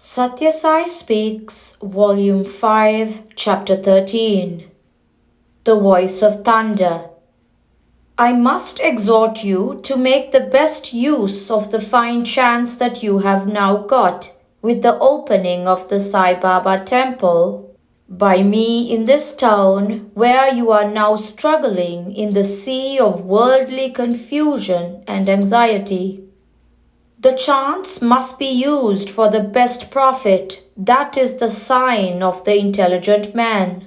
Sathya Sai Speaks, Volume 5, Chapter 13. The Voice of Thunder. I must exhort you to make the best use of the fine chance that you have now got with the opening of the Sai Baba temple by me in this town where you are now struggling in the sea of worldly confusion and anxiety. The chance must be used for the best profit. That is the sign of the intelligent man.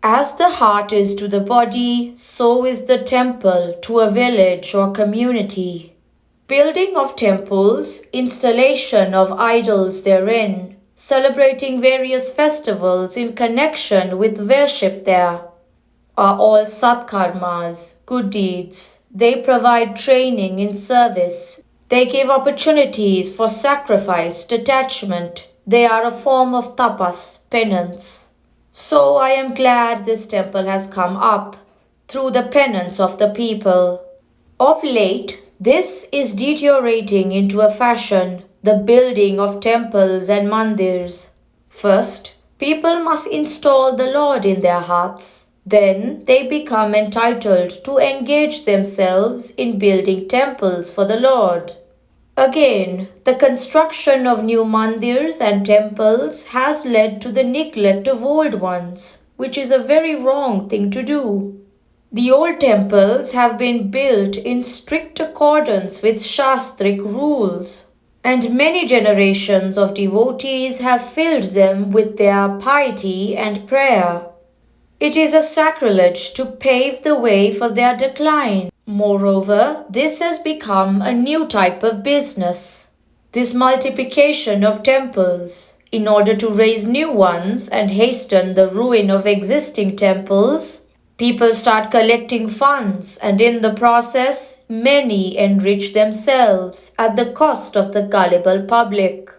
As the heart is to the body, so is the temple to a village or community. Building of temples, installation of idols therein, celebrating various festivals in connection with worship there, are all satkarmas, good deeds. They provide training in service. They give opportunities for sacrifice, detachment. They are a form of tapas, penance. So I am glad this temple has come up through the penance of the people. Of late, this is deteriorating into a fashion, the building of temples and mandirs. First, people must install the Lord in their hearts. Then they become entitled to engage themselves in building temples for the Lord. Again, the construction of new mandirs and temples has led to the neglect of old ones, which is a very wrong thing to do. The old temples have been built in strict accordance with Shastric rules, and many generations of devotees have filled them with their piety and prayer. It is a sacrilege to pave the way for their decline. Moreover, this has become a new type of business. This multiplication of temples, in order to raise new ones and hasten the ruin of existing temples, people start collecting funds, and in the process, many enrich themselves at the cost of the gullible public.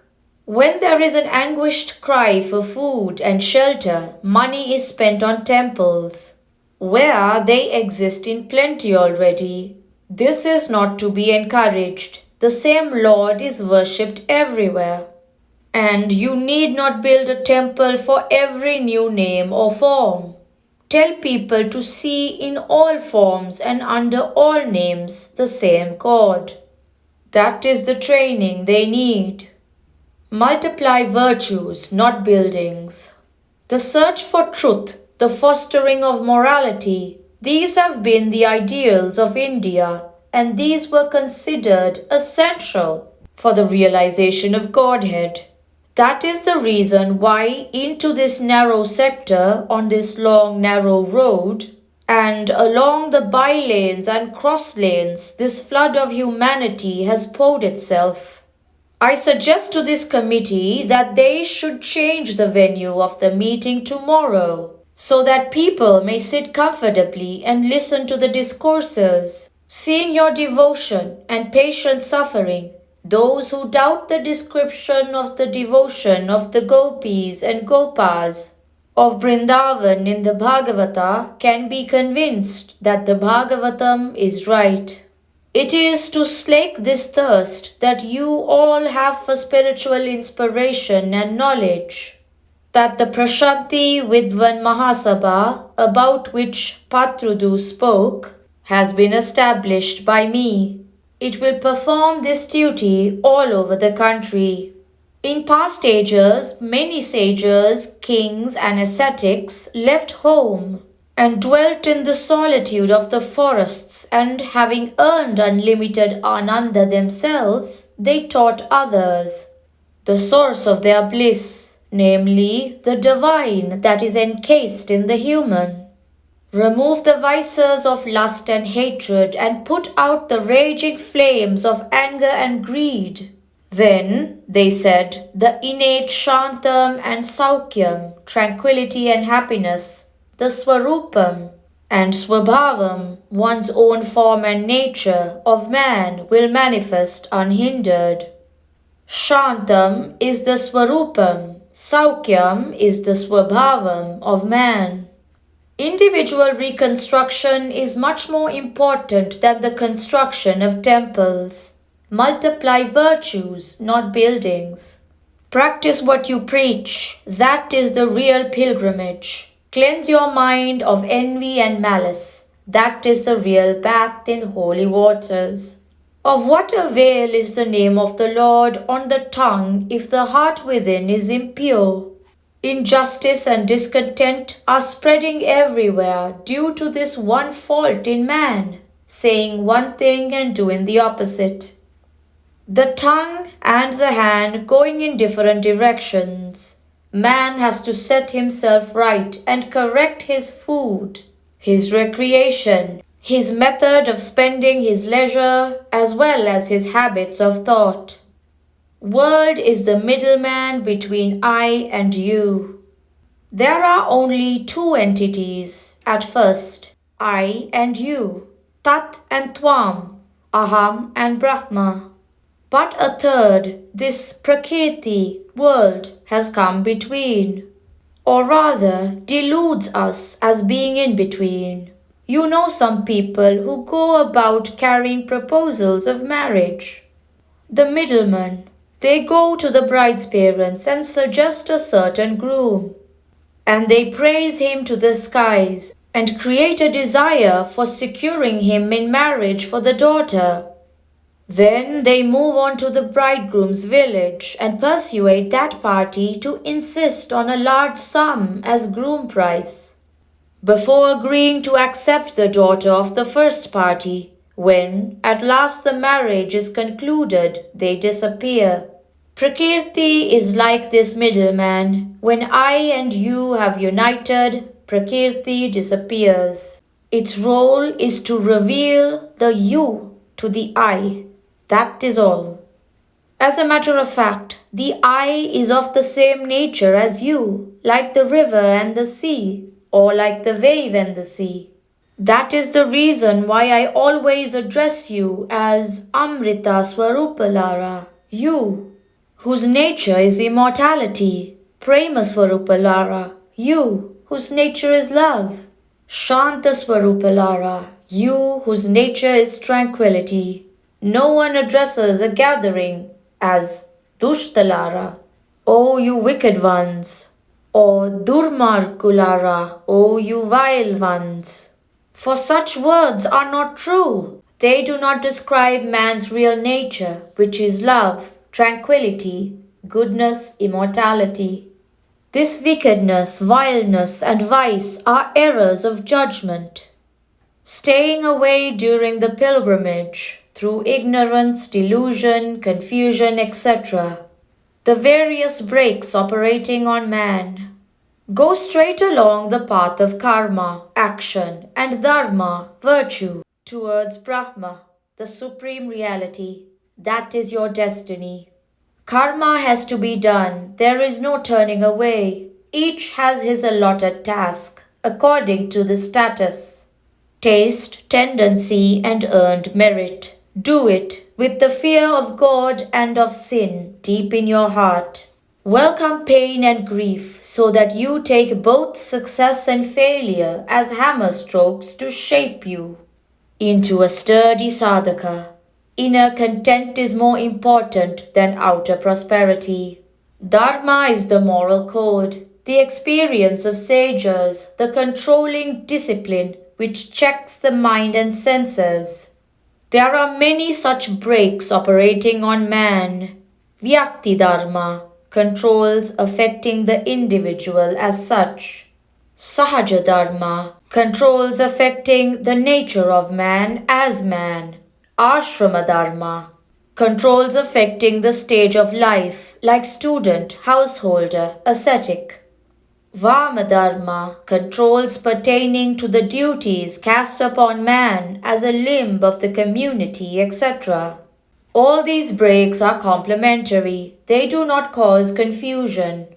When there is an anguished cry for food and shelter, money is spent on temples, where they exist in plenty already. This is not to be encouraged. The same Lord is worshipped everywhere. And you need not build a temple for every new name or form. Tell people to see in all forms and under all names the same God. That is the training they need. Multiply virtues, not buildings. The search for truth, the fostering of morality, these have been the ideals of India, and these were considered essential for the realization of Godhead. That is the reason why into this narrow sector on this long narrow road and along the by-lanes and cross-lanes this flood of humanity has poured itself. I suggest to this committee that they should change the venue of the meeting tomorrow so that people may sit comfortably and listen to the discourses. Seeing your devotion and patient suffering, those who doubt the description of the devotion of the gopis and gopas of Vrindavan in the Bhagavata can be convinced that the Bhagavatam is right. It is to slake this thirst that you all have for spiritual inspiration and knowledge, that the Prashanti Vidwan Mahasabha, about which Patrudu spoke, has been established by me. It will perform this duty all over the country. In past ages, many sages, kings, and ascetics left home and dwelt in the solitude of the forests, and having earned unlimited ananda themselves, they taught others the source of their bliss, namely the divine that is encased in the human. Remove the vices of lust and hatred and put out the raging flames of anger and greed. Then, they said, the innate shantam and saukyam, tranquility and happiness, the Swarupam and Swabhavam, one's own form and nature of man, will manifest unhindered. Shantam is the Swarupam, Saukyam is the Swabhavam of man. Individual reconstruction is much more important than the construction of temples. Multiply virtues, not buildings. Practice what you preach. That is the real pilgrimage. Cleanse your mind of envy and malice. That is the real bath in holy waters. Of what avail is the name of the Lord on the tongue if the heart within is impure? Injustice and discontent are spreading everywhere due to this one fault in man, saying one thing and doing the opposite. The tongue and the hand going in different directions. Man has to set himself right and correct his food, his recreation, his method of spending his leisure, as well as his habits of thought. World is the middleman between I and you. There are only two entities at first, I and you, Tat and Twam, Aham and Brahma. But a third, this Prakriti, world, has come between, or rather deludes us as being in between. You know some people who go about carrying proposals of marriage. The middlemen, they go to the bride's parents and suggest a certain groom, and they praise him to the skies and create a desire for securing him in marriage for the daughter. Then they move on to the bridegroom's village and persuade that party to insist on a large sum as groom price, before agreeing to accept the daughter of the first party. When at last the marriage is concluded, they disappear. Prakriti is like this middleman. When I and you have united, Prakriti disappears. Its role is to reveal the you to the I. That is all. As a matter of fact, the I is of the same nature as you, like the river and the sea, or like the wave and the sea. That is the reason why I always address you as Amrita Swarupalara, you, whose nature is immortality, Prema Swarupalara, you, whose nature is love, Shanta Swarupalara, you, whose nature is tranquility. No one addresses a gathering as Dushtalara, O you wicked ones, or Durmarkulara, O you vile ones. For such words are not true. They do not describe man's real nature, which is love, tranquility, goodness, immortality. This wickedness, vileness, and vice are errors of judgment. Staying away during the pilgrimage, through ignorance, delusion, confusion, etc., the various breaks operating on man. Go straight along the path of karma, action, and dharma, virtue, towards Brahma, the supreme reality. That is your destiny. Karma has to be done. There is no turning away. Each has his allotted task, according to the status, taste, tendency, and earned merit. Do it with the fear of God and of sin deep in your heart. Welcome pain and grief so that you take both success and failure as hammer strokes to shape you into a sturdy sadhaka. Inner content is more important than outer prosperity. Dharma is the moral code, the experience of sages, the controlling discipline which checks the mind and senses. There are many such breaks operating on man. Vyakti Dharma, controls affecting the individual as such. Sahaja Dharma, controls affecting the nature of man as man. Ashrama Dharma, controls affecting the stage of life like student, householder, ascetic. Vamadharma, controls pertaining to the duties cast upon man as a limb of the community, etc. All these breaks are complementary. They do not cause confusion.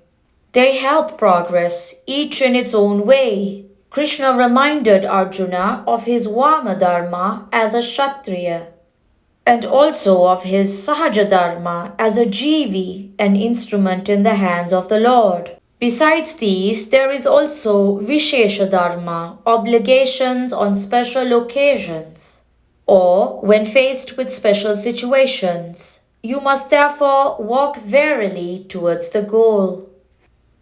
They help progress, each in its own way. Krishna reminded Arjuna of his Vamadharma as a Kshatriya, and also of his Sahajadharma as a Jivi, an instrument in the hands of the Lord. Besides these, there is also Vishesha Dharma, obligations on special occasions, or when faced with special situations. You must therefore walk warily towards the goal.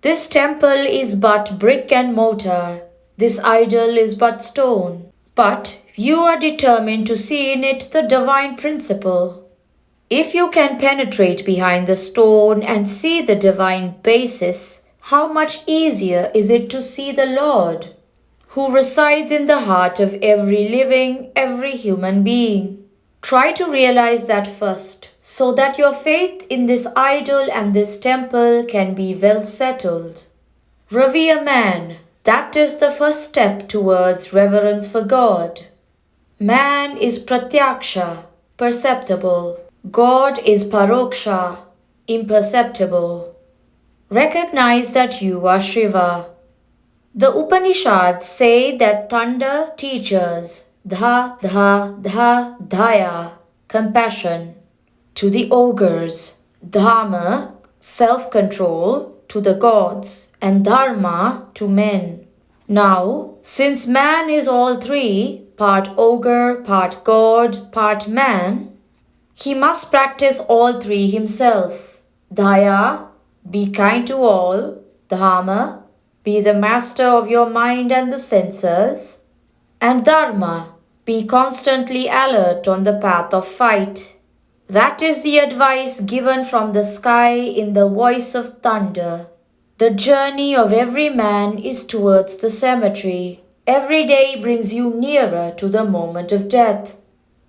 This temple is but brick and mortar, this idol is but stone, but you are determined to see in it the divine principle. If you can penetrate behind the stone and see the divine basis, how much easier is it to see the Lord, who resides in the heart of every living, every human being. Try to realize that first, so that your faith in this idol and this temple can be well settled. Revere man, that is the first step towards reverence for God. Man is pratyaksha, perceptible. God is paroksha, imperceptible. Recognize that you are Shiva. The Upanishads say that thunder teaches dha dha dha dhaya, compassion, to the ogres, dharma, self-control, to the gods, and dharma to men. Now, since man is all three, part ogre, part god, part man, he must practice all three himself. Daya, be kind to all. Dharma, be the master of your mind and the senses. And Dharma, be constantly alert on the path of fight. That is the advice given from the sky in the voice of thunder. The journey of every man is towards the cemetery. Every day brings you nearer to the moment of death.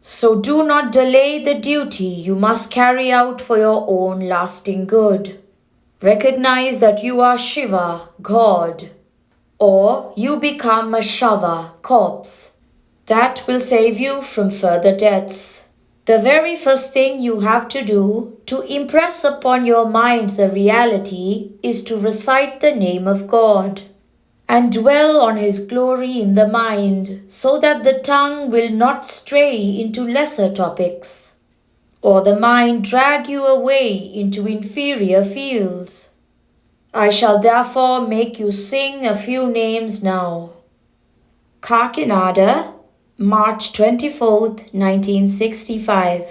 So do not delay the duty you must carry out for your own lasting good. Recognize that you are Shiva, God, or you become a Shava, corpse. That will save you from further deaths. The very first thing you have to do to impress upon your mind the reality is to recite the name of God and dwell on His glory in the mind so that the tongue will not stray into lesser topics or the mind drag you away into inferior fields. I shall therefore make you sing a few names now. Kakinada, March 24th, 1965.